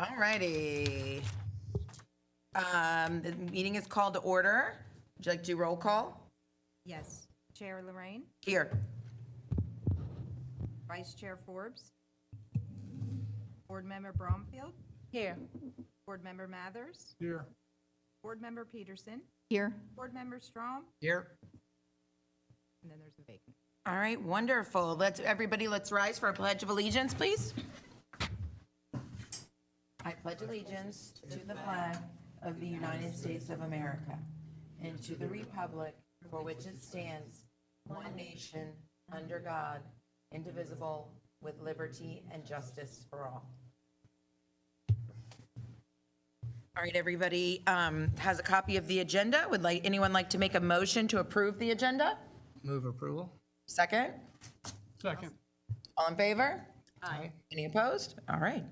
All righty. The meeting is called to order. Would you like to do roll call? Yes. Chair Lorraine, Here. Vice Chair Forbes, Board Member Bromfield, Here. Board Member Mathers, Here. Board Member Peterson, Here. Board Member Strom, Here. and then there's a vacant. All right, wonderful. Let's rise for a pledge of allegiance, please. I pledge allegiance to the flag of the United States of America and to the republic for which it stands, one nation, under God, indivisible, with liberty and justice for all. All right, everybody has a copy of the agenda. Would anyone like to make a motion to approve the agenda? Move approval. Second? Second. All in favor? Aye. Any opposed? All right.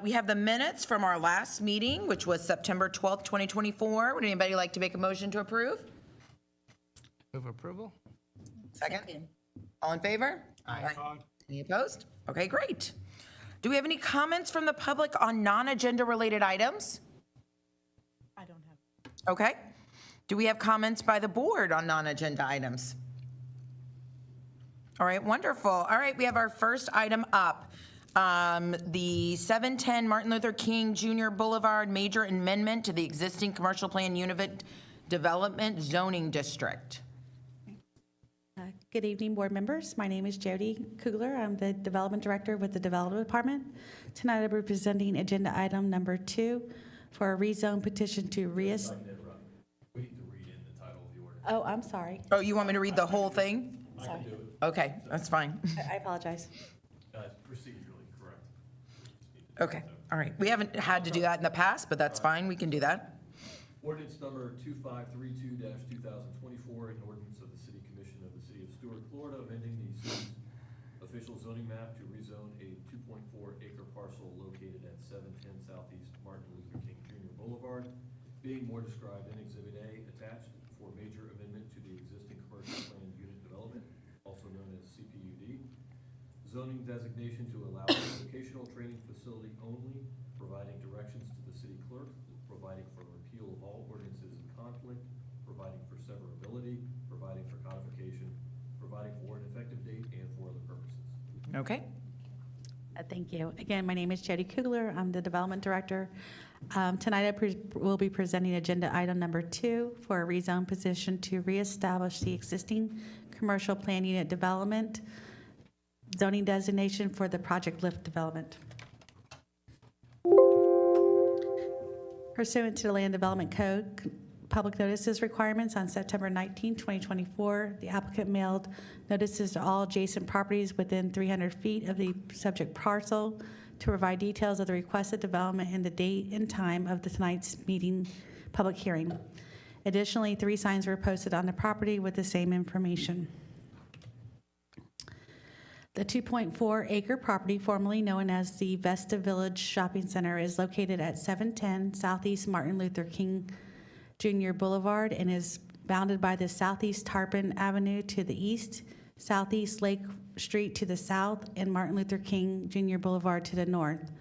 We have the minutes from our last meeting, which was September 12th, 2024. Would anybody like to make a motion to approve? Move approval. Second? All in favor? Aye. Any opposed? Okay, great. Do we have any comments from the public on non-agenda related items? I don't have. Okay. Do we have comments by the board on non-agenda items? All right, wonderful. All right, we have our first item up. The 710 Martin Luther King Jr. Boulevard major amendment to the existing commercial plan unit development zoning district. Good evening, board members. My name is Jody Kugler. I'm the Development Director with the Development Department. Tonight I'll be presenting agenda item number 2 for a rezone petition to We need to read in the title of the ordinance. Oh, I'm sorry. Oh, you want me to read the whole thing? I can do it. Okay, that's fine. I apologize. Procedurally correct. Okay, all right. We haven't had to do that in the past, but that's fine. We can do that. Ordinance number 2532-2024, an ordinance of the City Commission of the City of Stuart, Florida, amending the city's official zoning map to rezone a 2.4-acre parcel located at 710 Southeast Martin Luther King Jr. Boulevard, being more described in Exhibit A attached for major amendment to the existing commercial plan unit development, also known as CPUD. Zoning designation to allow a vocational training facility only, providing directions to the city clerk, providing for repeal of all ordinances in conflict, providing for severability, providing for codification, providing for an effective date, and for other purposes. Okay. Thank you. Again, my name is Jody Kugler. I'm the Development Director. Tonight I will be presenting agenda item number 2 for a rezone petition to reestablish the existing commercial plan unit development zoning designation for the Project Lift development. Pursuant to the Land Development Code, public notices requirements on September 19, 2024, the applicant mailed notices to all adjacent properties within 300 feet of the subject parcel to provide details of the requested development and the date and time of tonight's meeting public hearing. Additionally, 3 signs were posted on the property with the same information. The 2.4-acre property, formerly known as the Vesta Village Shopping Center, is located at 710 Southeast Martin Luther King Jr. Boulevard and is bounded by the Southeast Tarpon Avenue to the east, Southeast Lake Street to the south, and Martin Luther King Jr. Boulevard to the north.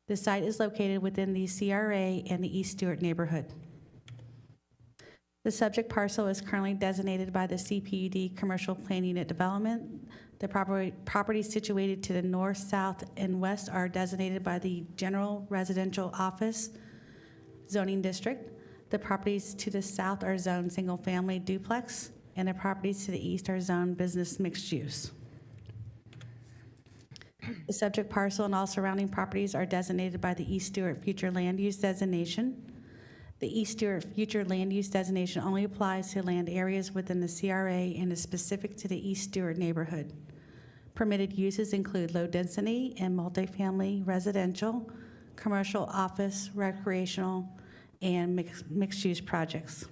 The site is located within the CRA and the East Stuart neighborhood. The subject parcel is currently designated by the CPUD Commercial Plan Unit Development. The properties situated to the north, south, and west are designated by the General Residential Office Zoning District. The properties to the south are zoned single-family duplex, and the properties to the east are zoned business mixed use. The subject parcel and all surrounding properties are designated by the East Stuart Future Land Use Designation. The East Stuart Future Land Use Designation only applies to land areas within the CRA and is specific to the East Stuart neighborhood. Permitted uses include low density and multifamily residential, commercial, office, recreational, and mixed-use projects.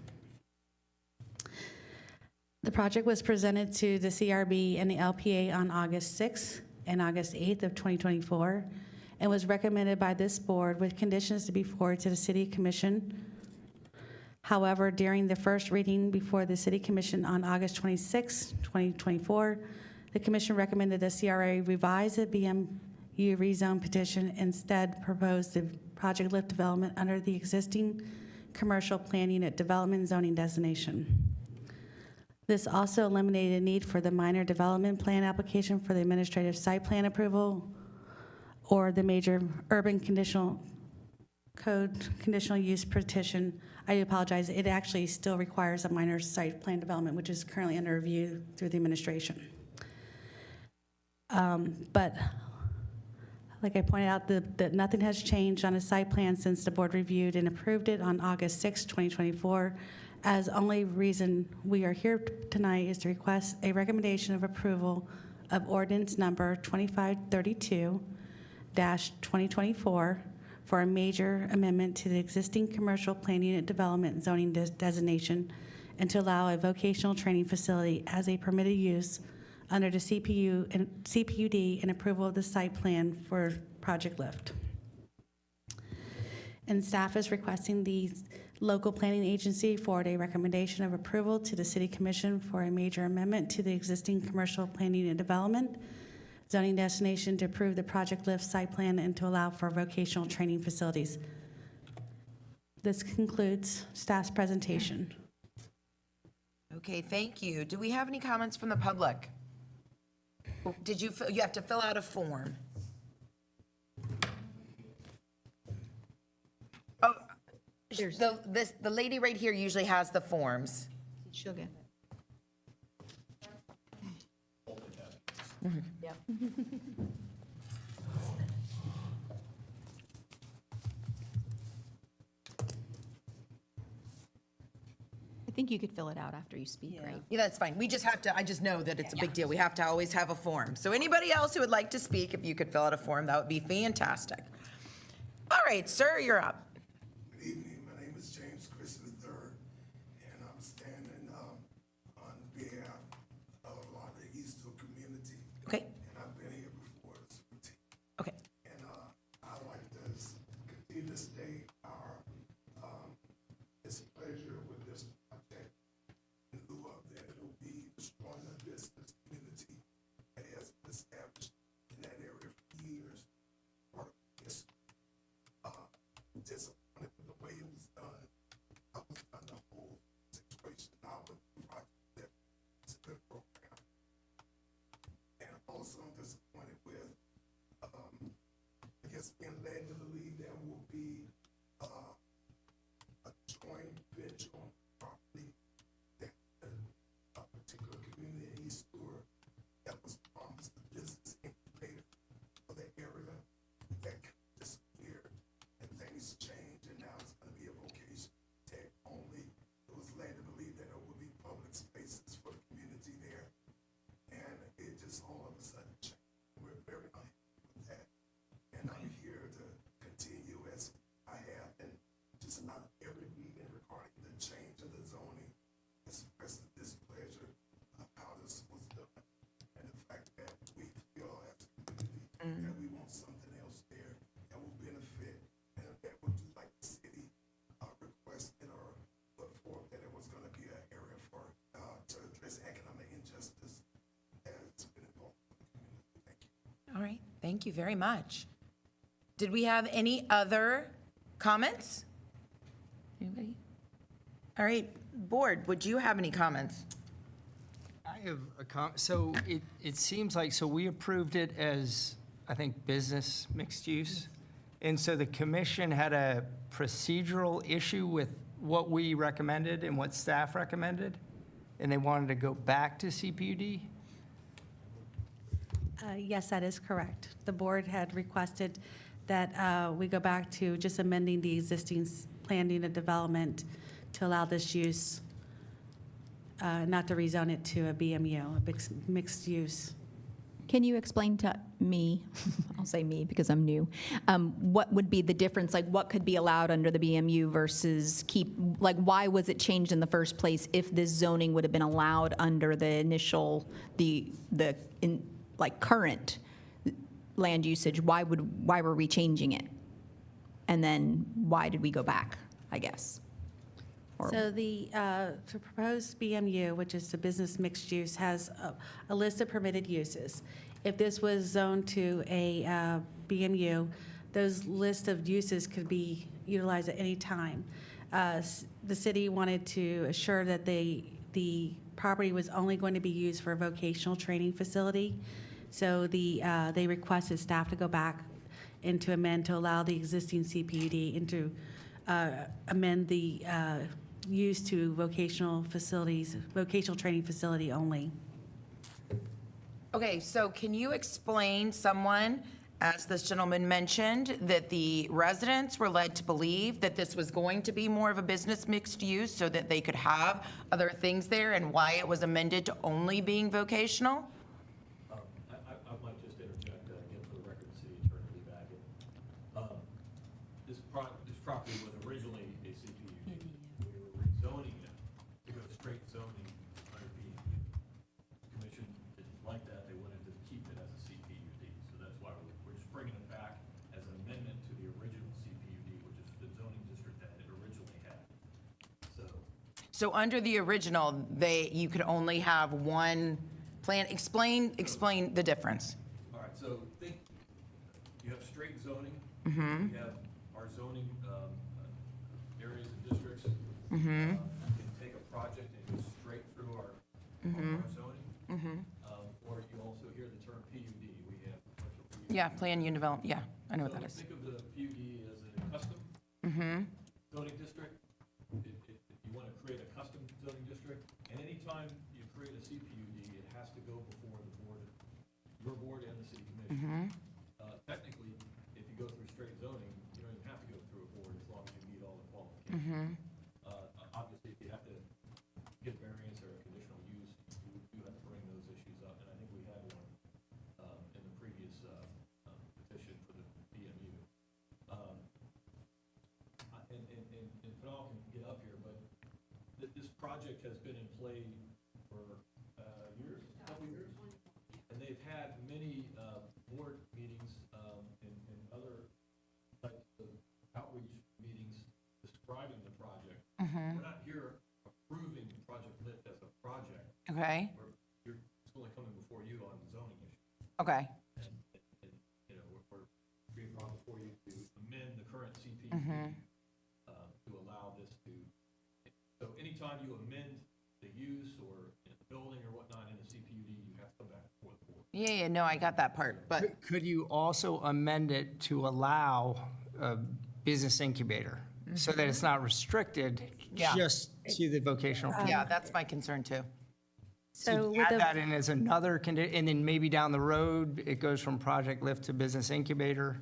The project was presented to the CRB and the LPA on August 6th and August 8th of 2024 and was recommended by this board with conditions to be forwarded to the City Commission. However, during the first reading before the City Commission on August 26, 2024, the Commission recommended the CRA revise the U rezone petition, instead proposed the project lift development under the existing commercial plan unit development zoning designation. This also eliminated a need for the minor development plan application for the administrative site plan approval or the major urban conditional code conditional use petition. I do apologize, it actually still requires a minor site plan development, which is currently under review through the administration. But like I pointed out, that nothing has changed on a site plan since the board reviewed and approved it on August 6, 2024. As only reason we are here tonight is to request a recommendation of approval of ordinance number 2532-2024 for a major amendment to the existing commercial plan unit development zoning designation and to allow a vocational training facility as a permitted use under the CPUD and approval of the site plan for Project Lift. And staff is requesting the local planning agency forward a recommendation of approval to the City Commission for a major amendment to the existing commercial plan unit development zoning destination to approve the Project Lift site plan and to allow for vocational training facilities. This concludes staff's presentation. Okay, thank you. Do we have any comments from the public? Did you have to fill out a form? Oh, the lady right here usually has the forms. She'll get it. Yep. I think you could fill it out after you speak, right? Yeah, that's fine. We just have to, I just know that it's a big deal. We have to always have a form. So anybody else who would like to speak, if you could fill out a form, that would be fantastic. All right, sir, you're up. Good evening. My name is James Chris III, and I'm standing on behalf of a lot of the Eastwood community. Okay, And I've been here before. It's routine. okay. And I'd like to continue to state our displeasure with this project in lieu of that it will be destroying the business community that has been established in that area for years. Part of this disappointed with the way it was done. I was on the whole situation. I was project that it's a good program. And also I'm disappointed with, I guess being led to believe there will be a joint venture on property that a particular community in East Stuart that was promised a business incubator for the area that disappeared and things changed and now it's gonna be a vocation tech only. It was led to believe that there would be public spaces for the community there. And it just all of a sudden changed. We're very unhappy with that. And I'm here to continue as I have and just not every meeting regarding the change of the zoning, express the displeasure of how this was done. And the fact that we feel as a community that we want something else there that will benefit and that would do like the city requested or put forth that it was gonna be an area for, to address economic injustice that's been involved in the community. Thank you. All right, thank you very much. Did we have any other comments? Anybody? All right, board, would you have any comments? I have a so it seems like, so we approved it as, I think, business mixed use. And so the commission had a procedural issue with what we recommended and what staff recommended, and they wanted to go back to CPUD? Yes, that is correct. The board had requested that we go back to just amending the existing planned unit development to allow this use, not to rezone it to a BMU, a mixed use. Can you explain to me, I'll say me because I'm new, what would be the difference? Like what could be allowed under the BMU versus like why was it changed in the first place if this zoning would have been allowed under the initial, like current land usage? Why were we changing it? And then why did we go back, I guess? Or- So the proposed BMU, which is the business mixed use, has a list of permitted uses. if this was zoned to a BMU, those list of uses could be utilized at any time. The city wanted to assure that the property was only going to be used for a vocational training facility. So they requested staff to go back and to amend to allow the existing CPUD and to amend the use to vocational facilities, vocational training facility only. Okay, so can you explain someone, as this gentleman mentioned, that the residents were led to believe that this was going to be more of a business mixed use so that they could have other things there, and why it was amended to only being vocational? I might just interject, again, for the record, the city attorney back in. This property was originally a CPUD. We were rezoning it to go straight zoning under BMU. The commission didn't like that, they wanted to keep it as a CPUD. So that's why we're just bringing it back as an amendment to the original CPUD, which is the zoning district that it originally had. So under the original, you could only have one plan. Explain the difference. All right, so think, you have straight zoning. Mm-hmm. You have our zoning areas and districts. You can take a project and go straight through our zoning. Or you also hear the term PUD. We have commercial PUD. Yeah, plan, unit development, yeah, I know what So that is. think of the PUD as a custom zoning district. If you want to create a custom zoning district, and anytime you create a CPUD, it has to go before the board, your board and the city commission. Technically, if you go through straight zoning, you don't even have to go through a board as long as you meet all the qualifications. Obviously, if you have to get variance or a conditional use, you do have to bring those issues up, and I think we had one in the previous petition for the BMU. And Panal can get up here, but this project has been in play for years, a couple years. And they've had many board meetings and other types of outreach meetings describing the project. We're not here approving Project Lift as a project. Okay, It's only coming before you on zoning issues. okay, And you know, we're being brought before you to amend the current CPUD to allow this to, so anytime you amend the use or the building or whatnot in a CPUD, you have to come back before the board. yeah, no, I got that part, but, Could you also amend it to allow a business incubator so that it's not restricted Yeah. just to the vocational? yeah, that's my concern too. So with Add the that in as another and then maybe down the road, it goes from Project Lift to business incubator?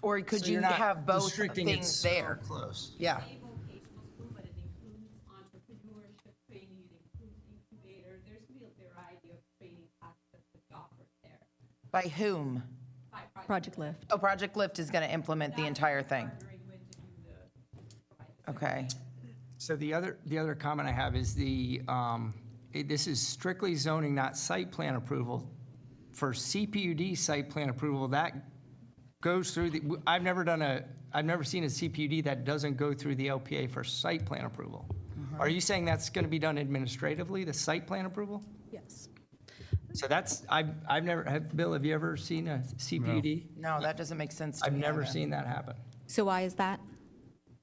Or could So you you're not have both restricting it things so there? Close. Yeah, Say vocational school, but it includes entrepreneurship training, it includes incubator. There's gonna be a variety of training aspects to be offered there. by whom? By Project Lift. Oh, Project Lift is gonna implement the entire thing. partnering with to do the, Okay, So the other comment I have is this is strictly zoning, not site plan approval. For CPUD site plan approval, that goes through I've never seen a CPUD that doesn't go through the LPA for site plan approval. Are you saying that's going to be done administratively, the site plan approval? yes. So Bill, have you ever seen a CPUD? no, that doesn't make sense to I've me. never either. seen that happen. So why is that?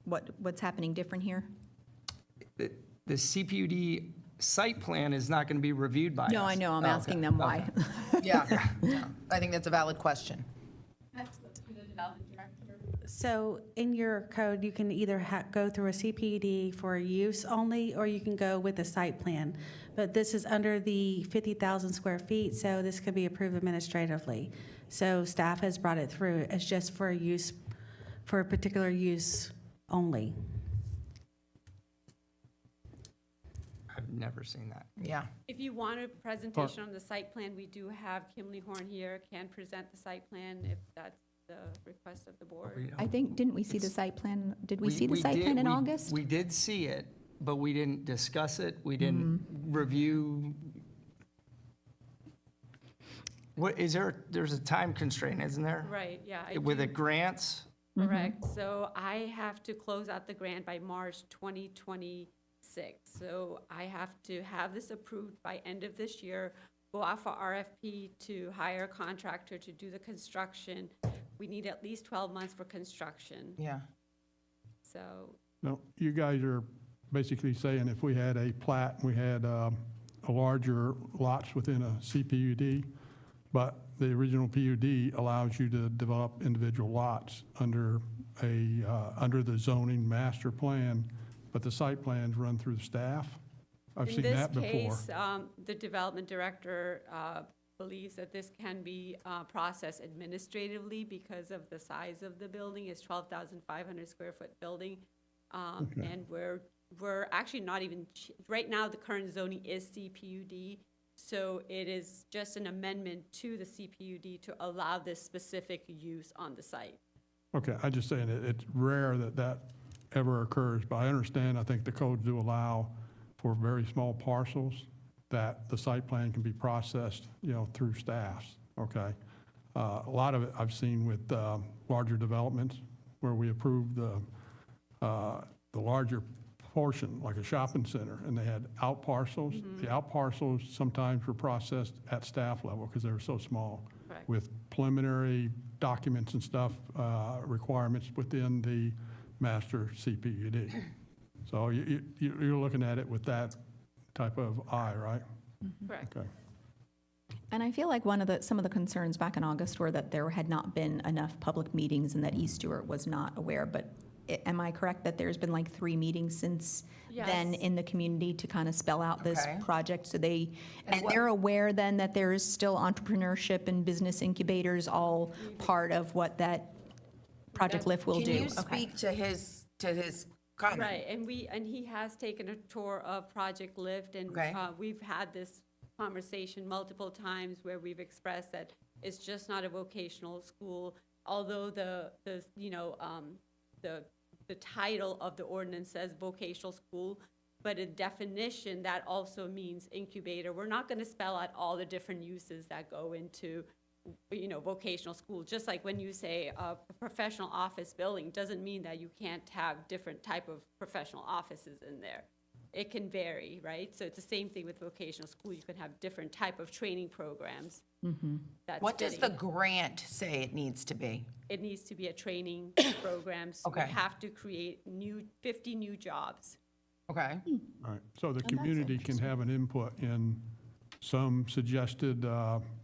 What's happening different here? The CPUD site plan is not going to be reviewed by us. No, I know, I'm Oh, asking okay. them why. Yeah, I think that's a valid question. that's the development director. So in your code, you can either go through a CPD for use only, or you can go with a site plan. But this is under the 50,000 square feet, so this could be approved administratively. So staff has brought it through as just for use, for a particular use only. I've never seen that. Yeah, If you want a presentation on the site plan, we do have Kimley Horn here, can present the site plan if that's the request of the board. I think, didn't we see the site plan? Did we see the We site did- plan in we- August? We did see it, but we didn't discuss it. We didn't review. There's a time constraint, isn't there? Right, yeah. I With the do- grants? Correct. So I have to close out the grant by March 2026. So I have to have this approved by end of this year go out for RFP to hire a contractor to do the construction, we need at least 12 months for construction. Yeah. So, No, you guys are basically saying if we had a plat, we had a larger lots within a CPUD, but the original PUD allows you to develop individual lots under under the zoning master plan, but the site plans run through the staff. I've seen that before. in this case, the development director believes that this can be processed administratively because of the size of the building. It's 12,500 square foot building. And we're actually not even, right now, the current zoning is CPUD. So it is just an amendment to the CPUD to allow this specific use on the site. Okay, I'm just saying it's rare that that ever occurs, but I understand, I think the codes do allow for very small parcels that the site plan can be processed, through staffs, okay? A lot of it I've seen with larger developments where we approve the larger portion, like a shopping center, and they had out parcels. The out parcels sometimes were processed at staff level because they were so small. Correct. With preliminary documents and stuff, requirements within the master CPUD. So you're looking at it with that type of eye, right? Correct. Okay. And I feel like some of the concerns back in August were that there had not been enough public meetings and that East Stewart was not aware, but am I correct that there's been like 3 meetings since then Yes. in the community to kind of spell out this Okay. project? So they're aware then that there is still entrepreneurship and business incubators all part of what that Project Lift will do? Can you Okay. speak to his comment? Right, and he has taken a tour of Project Lift, and Okay. We've had this conversation multiple times where we've expressed that it's just not a vocational school, although the title of the ordinance says vocational school, but in definition, that also means incubator. We're not going to spell out all the different uses that go into, vocational school. Just like when you say a professional office building, doesn't mean that you can't have different type of professional offices in there. It can vary, right? So it's the same thing with vocational school. You can have different type of training programs. That's What does the fitting. grant say it needs to be? It needs to be a training program. So Okay. we have to create 50 new jobs. Okay. All right, so the community can have an input in some suggested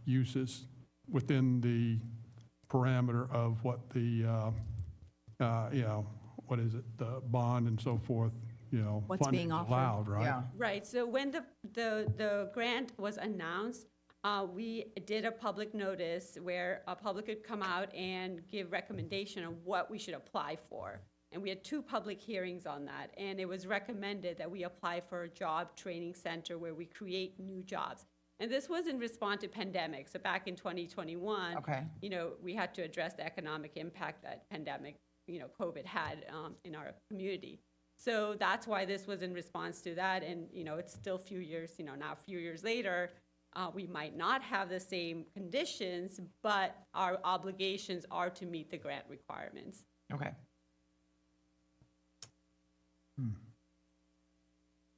uses within the parameter of what the, what is it, the bond and so forth, What's being funding's offered. allowed, right? Yeah. Right, so when the grant was announced, we did a public notice where a public could come out and give recommendation on what we should apply for. And we had 2 public hearings on that, and it was recommended that we apply for a job training center where we create new jobs. And this was in response to pandemic, so back in 2021. Okay. We had to address the economic impact that pandemic, COVID had in our community. So that's why this was in response to that, and, it's still a few years, now a few years later, we might not have the same conditions, but our obligations are to meet the grant requirements. Okay.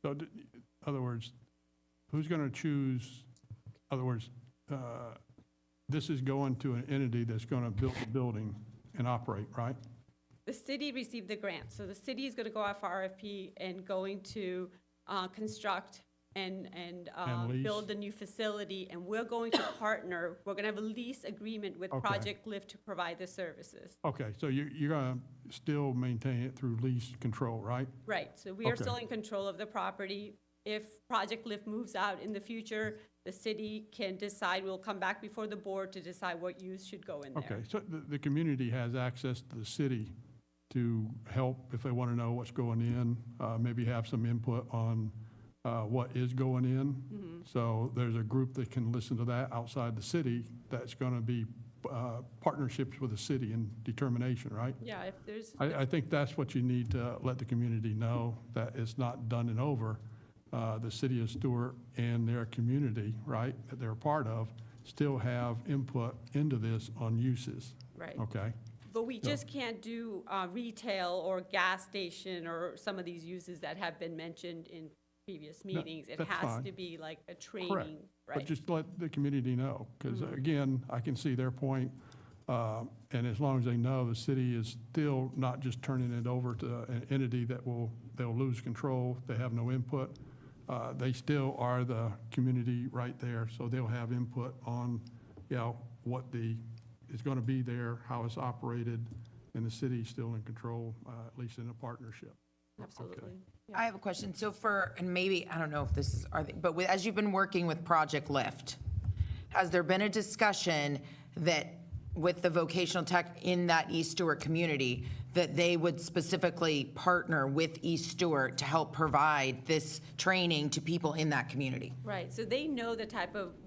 So, in other words, who's going to choose, in other words, this is going to an entity that's going to build the building and operate, right? The city received the grant, so the city is going to go out for RFP and going to construct and lease. build a new facility, and we're going to partner, we're going to have a lease agreement with Okay. Project Lift to provide the services. Okay, so you're going to still maintain it through lease control, right? Right, so we are Okay. still in control of the property. If Project Lift moves out in the future, the city can decide, we'll come back before the board to decide what use should go in there. Okay, so the community has access to the city to help if they want to know what's going in, maybe have some input on what is going in. So there's a group that can listen to that outside the city that's going to be partnerships with the city in determination, right? Yeah, if there's, I think that's what you need to let the community know, that it's not done and over. The city of Stuart and their community, right, that they're a part of, still have input into this on uses, right. okay? But we just can't do retail or gas station or some of these uses that have been mentioned in previous meetings. It that's has fine. to be like a Correct. training, But right? just let the community know, because again, I can see their point. And as long as they know, the city is still not just turning it over to an entity they'll lose control, they have no input. They still are the community right there, so they'll have input on, what is going to be there, how it's operated, and the city's still in control, at least in a partnership. Absolutely. Yeah. I have a question. So and maybe, I don't know if this is, but as you've been working with Project Lift, has there been a discussion that with the vocational tech in that East Stewart community, that they would specifically partner with East Stewart to help provide this training to people in that community? Right, so they know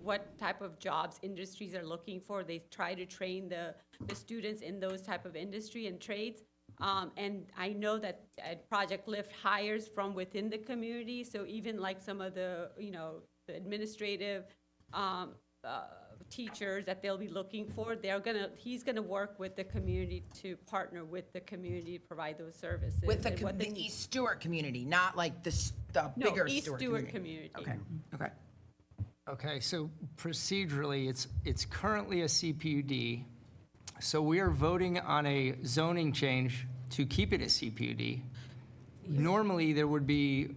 what type of jobs industries are looking for. They try to train the students in those type of industry and trades. And I know that Project Lift hires from within the community, so even like some of the, the administrative teachers that they'll be looking for, he's gonna work with the community to partner with the community to provide those services. With and what they the need. East Stewart community, not like the No, bigger East Stewart Stewart community? community. Okay. Okay, so procedurally, it's currently a CPUD. So we are voting on a zoning change to keep it a CPUD. Normally, there would be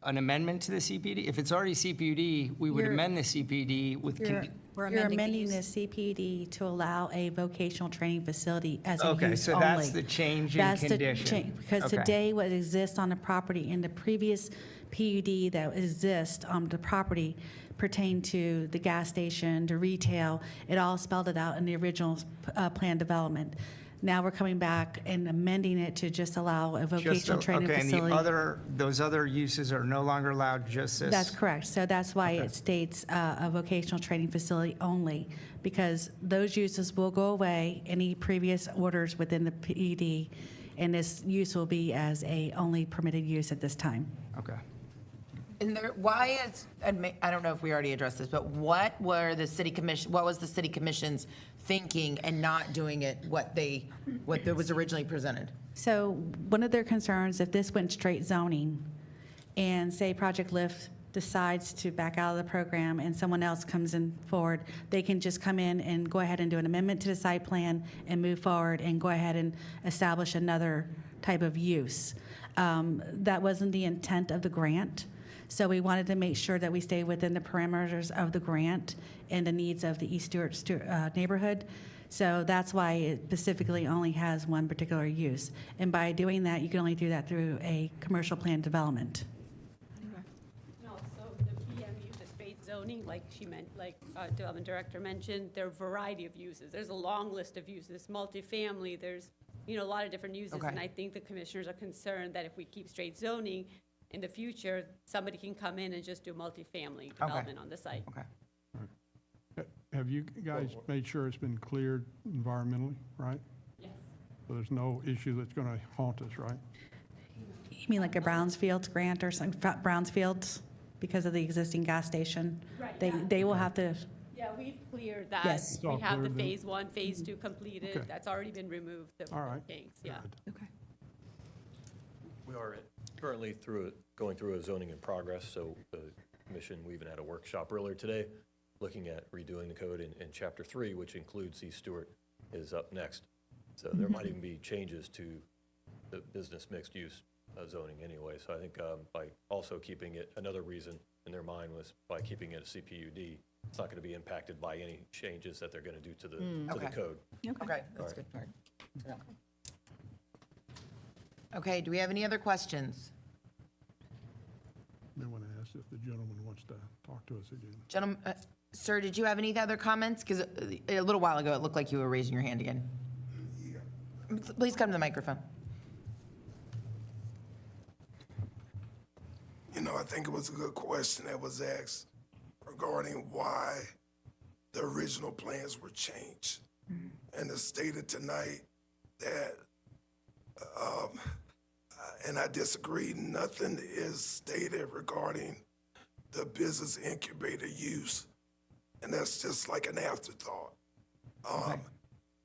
an amendment to the CPUD. If it's already CPUD, we would You're- amend the CPUD with. You're amending the CPD to allow a vocational training facility as a use only. Okay, so that's the change in That's the condition. change, because Okay. today what exists on the property in the previous PUD that exists on the property pertain to the gas station, to retail. It all spelled it out in the original plan development. Now we're coming back and amending it to just allow a vocational training Okay, facility. and those other uses are no longer allowed, just this? That's correct. So that's why it states a vocational training facility only, because those uses will go away, any previous orders within the PED, and this use will be as a only permitted use at this time. Okay. And why I don't know if we already addressed this, but what was the city commission's thinking and not doing it what was originally presented? So one of their concerns, if this went straight zoning, and say Project Lift decides to back out of the program and someone else comes in forward, they can just come in and go ahead and do an amendment to the site plan and move forward and go ahead and establish another type of use. That wasn't the intent of the grant. So we wanted to make sure that we stay within the parameters of the grant and the needs of the East Stewart neighborhood. So that's why it specifically only has one particular use. And by doing that, you can only do that through a commercial plan development. No, so the PMU, the straight zoning, like Development Director mentioned, there are a variety of uses. There's a long list of uses, multifamily, there's, a lot of different uses. Okay. And I think the commissioners are concerned that if we keep straight zoning, in the future, somebody can come in and just do multifamily development on the site. Okay. Have you guys made sure it's been cleared environmentally, right? Yes. So there's no issue that's going to haunt us, right? You mean like a Brownsfields grant or something, Brownsfields, because of the existing gas station? Right, They will have to, Yeah, we've cleared that. Yes. It's all We have the cleared then? phase 1, phase 2 completed. Okay. That's already been removed, the All right. tanks, yeah. Good. Okay. We are currently going through a zoning in progress, so the commission, we even had a workshop earlier today looking at redoing the code in Chapter 3, which includes East Stewart, is up next. So there might even be changes to the business mixed-use zoning anyway. So I think by also keeping it, another reason in their mind was by keeping it a CPUD, it's not going to be impacted by any changes that they're going to do to the Okay. code. Okay, that's a good part. Yeah. Okay, do we have any other questions? They want to ask if the gentleman wants to talk to us again. Gentlemen, sir, did you have any other comments? Because a little while ago, it looked like you were raising your hand again. Please come to the microphone. I think it was a good question that was asked regarding why the original plans were changed. And it's stated tonight that, and I disagree, nothing is stated regarding the business incubator use. And that's just like an afterthought.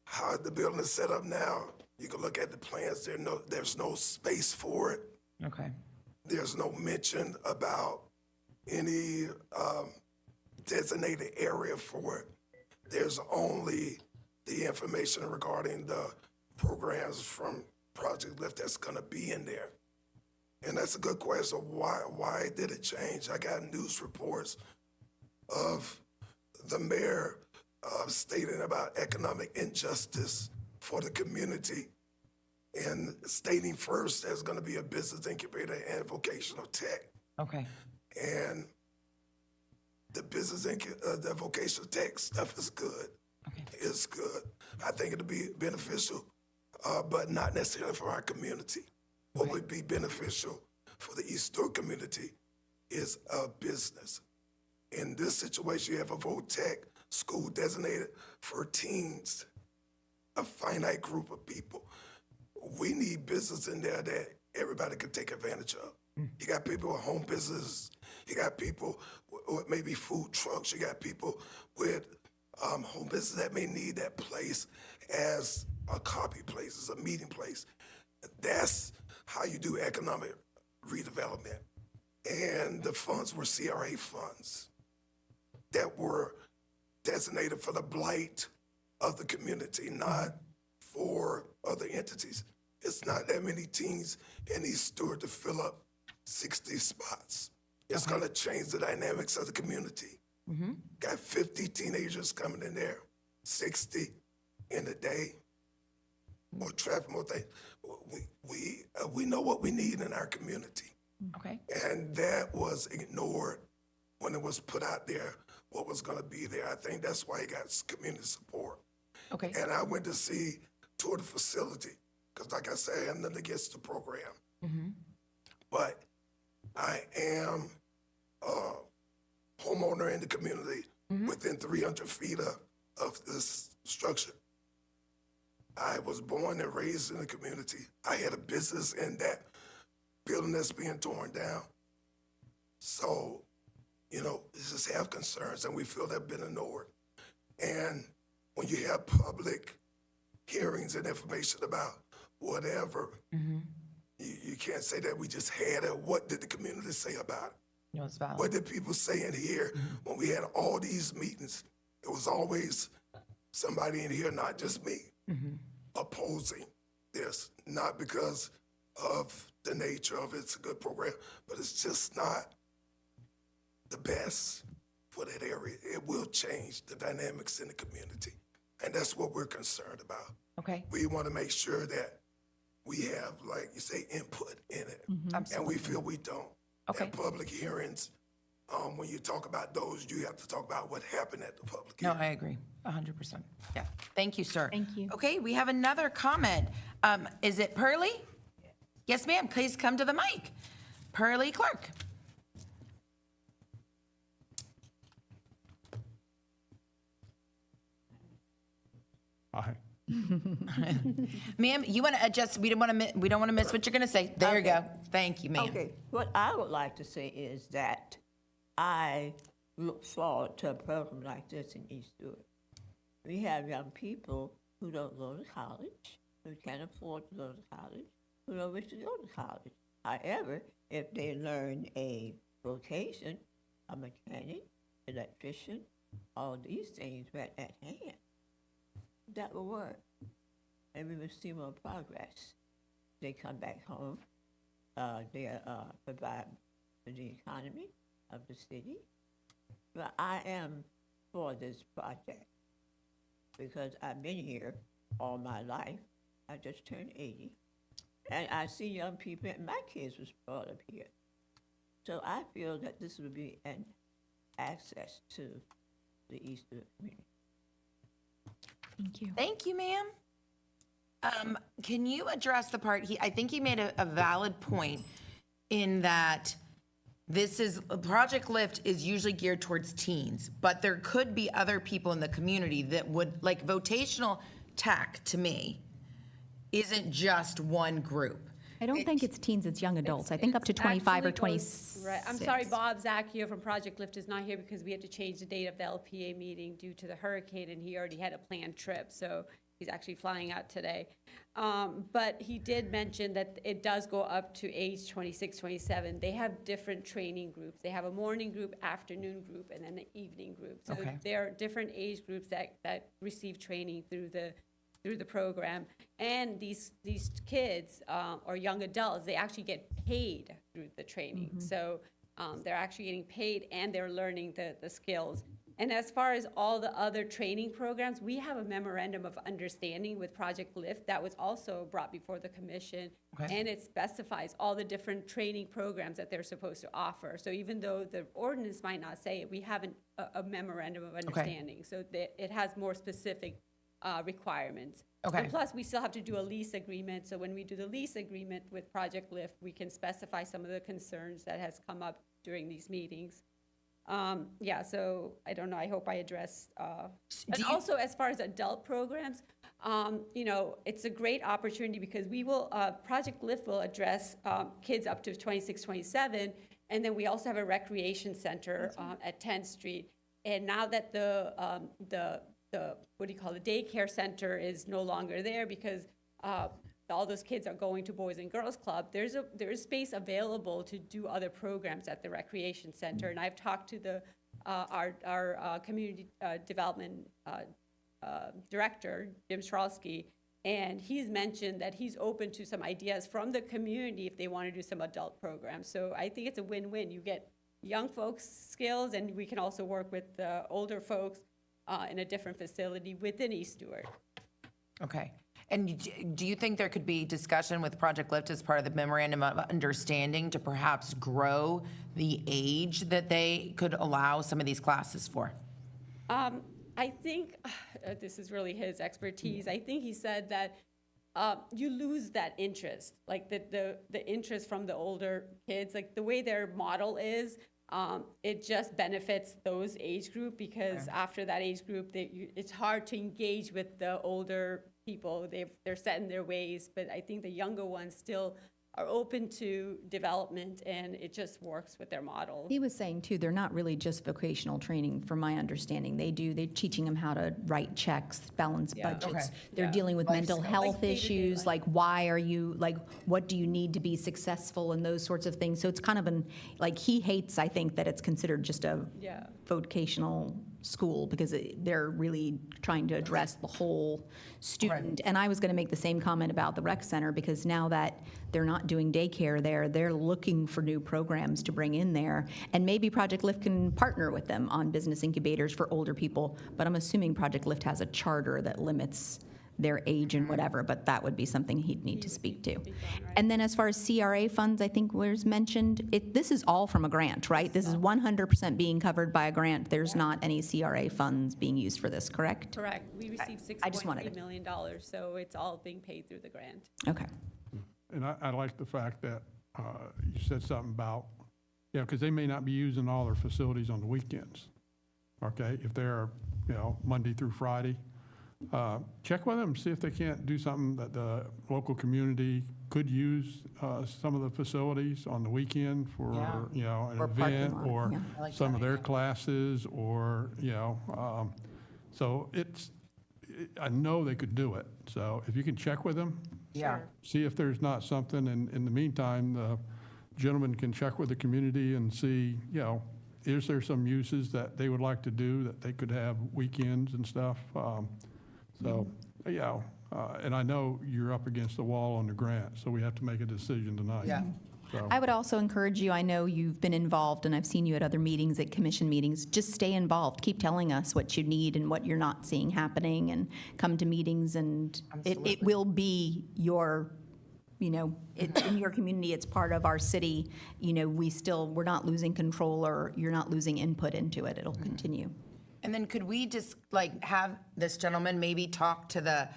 How the building is set up now, you can look at the plans, there's no space for it. Okay. there's no mention about any designated area for it. There's only the information regarding the programs from Project Lift that's gonna be in there. And that's a good question. Why did it change? I got news reports of the mayor stating about economic injustice for the community and stating first there's gonna be a business incubator and vocational tech. Okay. And the the vocational tech stuff is good. Okay. It's good. I think it'll be beneficial, but not necessarily for our community. What would be beneficial for the East Stewart community is a business. In this situation, you have a VOTEC school designated for teens, a finite group of people. We need business in there that everybody can take advantage of. You got people with home businesses. You got people with maybe food trucks. You got people with home business that may need that place as a copy place, as a meeting place. That's how you do economic redevelopment. And the funds were CRA funds that were designated for the blight of the community, not for other entities. It's not that many teens in East Stewart to fill up 60 spots. It's gonna change the dynamics of the community. Got 50 teenagers coming in there, 60 in a day. More traffic, more things. We know what we need in our community. Okay. And that was ignored when it was put out there what was gonna be there. I think that's why he got community support. Okay. And I went to tour the facility, because like I said, I have nothing against the program. But I am a homeowner in the community within 300 feet of this structure. I was born and raised in the community. I had a business in that building that's being torn down. So, you know, just have concerns, and we feel they've been ignored. And when you have public hearings and information about whatever, you can't say that we just had it. What did the community say about it? No, it's valid. What did people say in here when we had all these meetings? It was always somebody in here, not just me, opposing this, not because of the nature of it's a good program, but it's just not the best for that area. It will change the dynamics in the community, and that's what we're concerned about. Okay. We want to make sure that we have, like you say, input in it, and Absolutely. we feel we don't. Okay. At public hearings, when you talk about those, you have to talk about what happened at the public No, hearing. I agree, 100%. Yeah, thank you, sir. Thank you. Okay, we have another comment. Is it Pearlie? Yes, ma'am, please come to the mic. Pearlie Clark. Aye. Ma'am, you want to adjust, we don't want to miss what you're going to say. There you go. Thank you, ma'am. Okay, what I would like to say is that I look forward to a program like this in East Stewart. We have young people who don't go to college, who can't afford to go to college, who don't wish to go to college. However, if they learn a vocation, a mechanic, electrician, all these things right at hand, that will work. And we will see more progress. They come back home, they provide for the economy of the city. But I am for this project because I've been here all my life. I just turned 80. And I see young people, and my kids was brought up here. So I feel that this would be an access to the Eastern community. Thank you. Thank you, ma'am. Can you address the part, I think he made a valid point in that Project Lift is usually geared towards teens, but there could be other people in the community that would, like vocational tech to me, isn't just one group. I don't think it's teens, it's young adults. I think up to 25 or Actually goes- 26. Right, I'm sorry, Bob Zacchio from Project Lift is not here because we had to change the date of the LPA meeting due to the hurricane, and he already had a planned trip. So He's actually flying out today. But he did mention that it does go up to age 26, 27. They have different training groups. They have a morning group, afternoon group, and then an evening group. So Okay. there are different age groups that receive training through the program. And these kids or young adults, they actually get paid through the training. So they're actually getting paid and they're learning the skills. And as far as all the other training programs, we have a memorandum of understanding with Project Lift that was also brought before the commission. Okay. And it specifies all the different training programs that they're supposed to offer. So even though the ordinance might not say it, we have a memorandum of understanding. So that it has more specific requirements. Okay. And plus, we still have to do a lease agreement. So when we do the lease agreement with Project Lift, we can specify some of the concerns that has come up during these meetings. Yeah, so I don't know, I hope I addressed, and also as far as adult programs, you know, it's a great opportunity because we will, Project Lift will address, kids up to 26, 27, and then we also have a recreation center, at 10th Street. And now that the, what do you call it, the daycare center is no longer there because, all those kids are going to Boys and Girls Club, there's space available to do other programs at the recreation center. And I've talked to our community development director, Jim Stralski, and he's mentioned that he's open to some ideas from the community if they want to do some adult programs. So I think it's a win-win. You get young folks' skills, and we can also work with the older folks in a different facility within East Stewart. Okay. And do you think there could be discussion with Project Lift as part of the memorandum of understanding to perhaps grow the age that they could allow some of these classes for? I think, this is really his expertise, I think he said that you lose that interest, like the interest from the older kids, like the way their model is, it just benefits those age group because after that age group, it's hard to engage with the older people. They're set in their ways, but I think the younger ones still are open to development, and it just works with their model. He was saying too, they're not really just vocational training, from my understanding. They're teaching them how to write checks, balance budgets. Okay. They're dealing with Life mental skills. health Like day-to-day issues, life. like why are you, like, what do you need to be successful and those sorts of things. So it's kind of like he hates, I think, that it's considered just a Yeah. vocational school because they're really trying to address the whole student. And I was going to make the same comment about the rec center because now that they're not doing daycare there, they're looking for new programs to bring in there. And maybe Project Lift can partner with them on business incubators for older people. But I'm assuming Project Lift has a charter that limits their age and whatever, but that would be something he'd need to speak to. And then as far as CRA funds, I think was mentioned, this is all from a grant, right? This is 100% being covered by a grant. There's not any CRA funds being used for this, correct? Correct. We received I just wanted $6.3 million, so it's all being paid through the grant. Okay. And I like the fact that you said something about, because they may not be using all their facilities on the weekends, okay? If they're, Monday through Friday, check with them, see if they can't do something that the local community could use some of the facilities on the weekend for, an Or parking event lot, or yeah. I like some that of their idea. classes or, so I know they could do it. So if you can check with them, Yeah. see if there's not something, and in the meantime, the gentleman can check with the community and see, is there some uses that they would like to do, that they could have weekends and stuff? And I know you're up against the wall on the grant, so we have to make a decision tonight. Yeah. So, I would also encourage you, I know you've been involved, and I've seen you at other meetings, at commission meetings, just stay involved. Keep telling us what you need and what you're not seeing happening, and come to meetings, and it will be your, it's in your community, it's part of our city. We're not losing control, or you're not losing input into it. It'll continue. And then could we just have this gentleman maybe talk to the,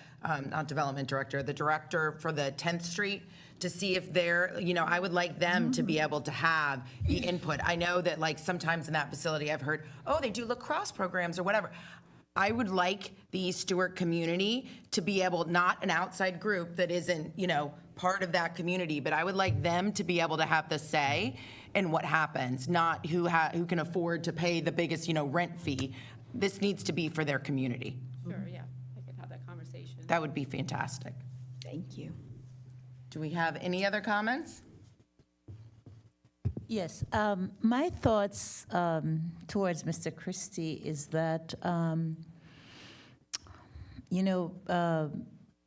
not development director, the director for the 10th Street to see if they're, I would like them to be able to have the input. I know that sometimes in that facility I've heard, they do lacrosse programs or whatever. I would like the East Stewart community to be able, not an outside group that isn't, part of that community, but I would like them to be able to have the say in what happens, not who can afford to pay the biggest, rent fee. This needs to be for their community. Sure, yeah, I could have that conversation. That would be fantastic. Thank you. Do we have any other comments? Yes, my thoughts towards Mr. Christie is that,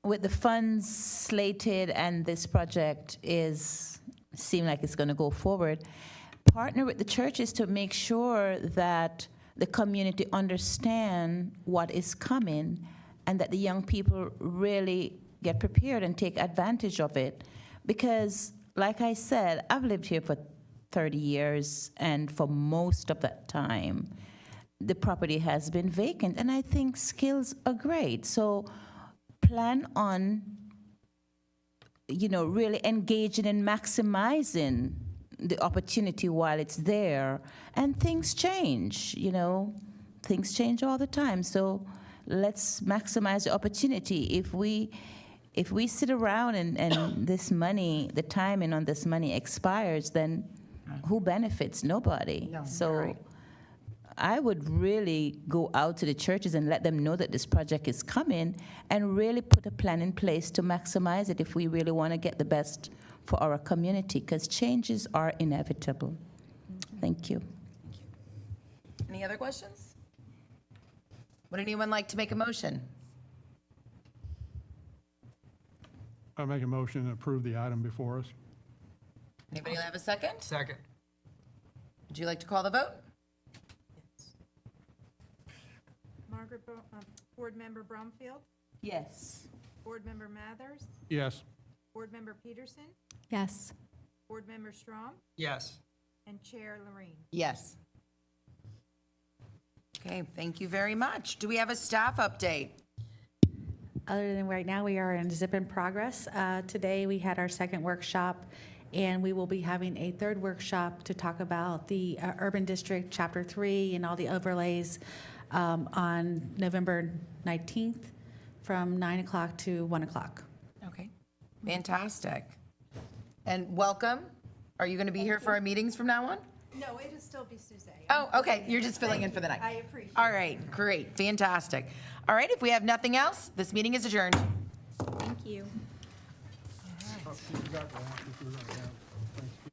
with the funds slated and this project seem like it's going to go forward, partner with the churches to make sure that the community understand what is coming and that the young people really get prepared and take advantage of it. Because, like I said, I've lived here for 30 years, and for most of that time, the property has been vacant, and I think skills are great. So plan on, really engaging and maximizing the opportunity while it's there. And things change, things change all the time. So let's maximize the opportunity. If we sit around and this money, the timing on this money expires, then who benefits? Nobody. No, so right. I would really go out to the churches and let them know that this project is coming and really put a plan in place to maximize it if we really want to get the best for our community, because changes are inevitable. Thank you. Any other questions? Would anyone like to make a motion? I make a motion to approve the item before us. Anybody have a second? Second. Would you like to call the vote? Board Member Bromfield, Yes. Board Member Mathers, Yes. Board Member Peterson, Yes. Board Member Strom, Yes. and Chair Lorraine. Yes. Okay, thank you very much. Do we have a staff update? Other than right now, we are in zip in progress. Today, we had our second workshop, and we will be having a third workshop to talk about the Urban District Chapter 3 and all the overlays on November 19th from 9 o'clock to 1 o'clock. Okay, fantastic. And welcome. Are you going to be here for our meetings from now on? No, it'll still be Suzanne. Oh, okay, you're just filling in for the night. I appreciate it. All right, great, fantastic. All right, if we have nothing else, this meeting is adjourned. Thank you. Oh, you forgot to ask if we were gonna have Thanksgiving.